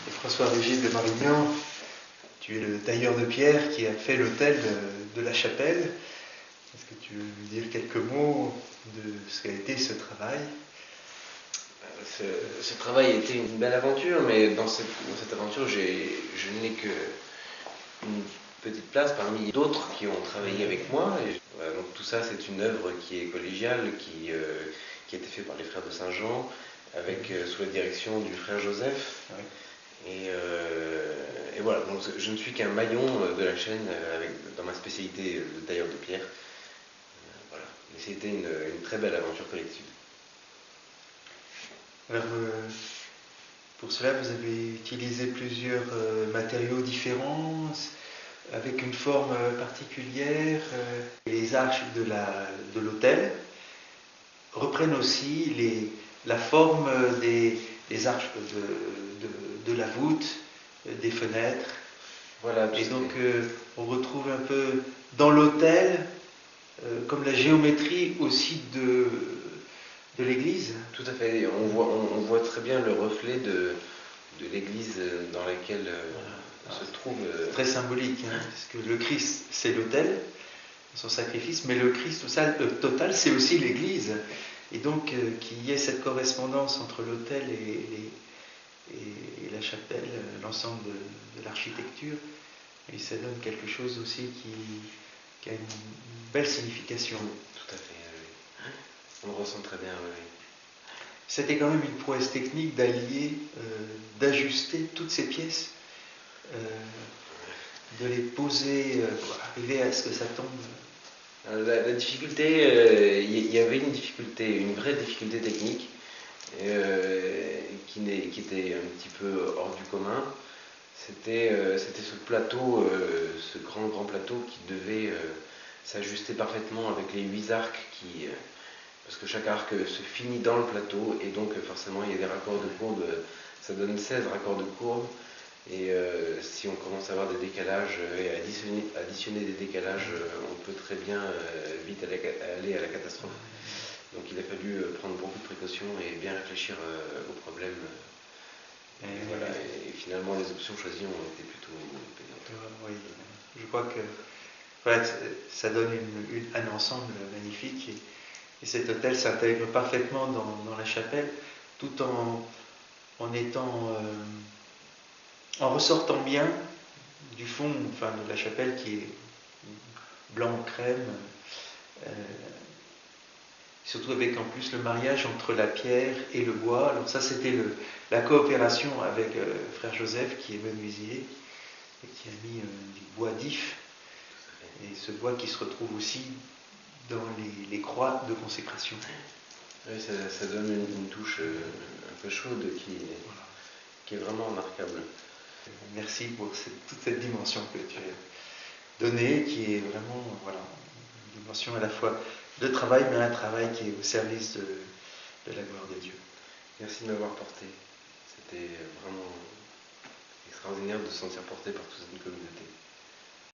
Et François-Régis de Marignan, tu es le tailleur de pierre qui a fait l'autel de la chapelle. Est-ce que tu veux nous dire quelques mots de ce qu'a été ce travail? Ce travail a été une belle aventure, mais dans cette aventure, je n'ai qu'une petite place parmi d'autres qui ont travaillé avec moi. Et voilà, donc tout ça, c'est une œuvre qui est collégiale, qui a été faite par les frères de Saint-Jean, sous la direction du frère Joseph. Oui. Et voilà, donc je ne suis qu'un maillon de la chaîne dans ma spécialité de tailleur de pierre. Voilà. Et c'était une très belle aventure collective. Alors, pour cela, vous avez utilisé plusieurs matériaux différents, avec une forme particulière. Les arches de l'autel reprennent aussi la forme des arches de la voûte, des fenêtres. Voilà, et donc, on retrouve un peu dans l'autel, comme la géométrie aussi de l'église. Tout à fait, on voit très bien le reflet de l'église dans laquelle se trouve... Très symbolique, hein, parce que le Christ, c'est l'autel, son sacrifice, mais le Christ total, c'est aussi l'église. Et donc, qu'il y ait cette correspondance entre l'autel et la chapelle, l'ensemble de l'architecture, et ça donne quelque chose aussi qui a une belle signification. Tout à fait, oui. On le ressent très bien, oui. C'était quand même une prouesse technique d'allier, d'ajuster toutes ces pièces, de les poser pour arriver à ce que ça tombe. La difficulté, il y avait une vraie difficulté technique qui était un petit peu hors du commun. C'était ce plateau, ce grand plateau qui devait s'ajuster parfaitement avec les 8 arcs parce que chaque arc se finit dans le plateau et donc forcément il y a des raccords de courbes, ça donne 16 raccords de courbes et si on commence à avoir des décalages et à additionner des décalages, on peut très bien vite aller à la catastrophe. Donc il a fallu prendre beaucoup de précautions et bien réfléchir au problème. Et finalement les options choisies ont été plutôt payantes. Oui, je crois que voilà, ça donne un ensemble magnifique et cet hôtel s'intègre parfaitement dans la chapelle tout en étant en ressortant bien du fond de la chapelle qui est blanc crème, surtout avec en plus le mariage entre la pierre et le bois. Alors ça, c'était la coopération avec frère Joseph qui est menuisier et qui a mis du bois d'if, et ce bois qui se retrouve aussi dans les croix de consécration. Oui, ça donne une touche un peu chaude qui est vraiment remarquable. Merci pour toute cette dimension que tu as donnée, qui est vraiment une dimension à la fois de travail, mais un travail qui est au service de la gloire de Dieu. Merci de m'avoir porté. C'était vraiment extraordinaire de se sentir porté par toute une communauté.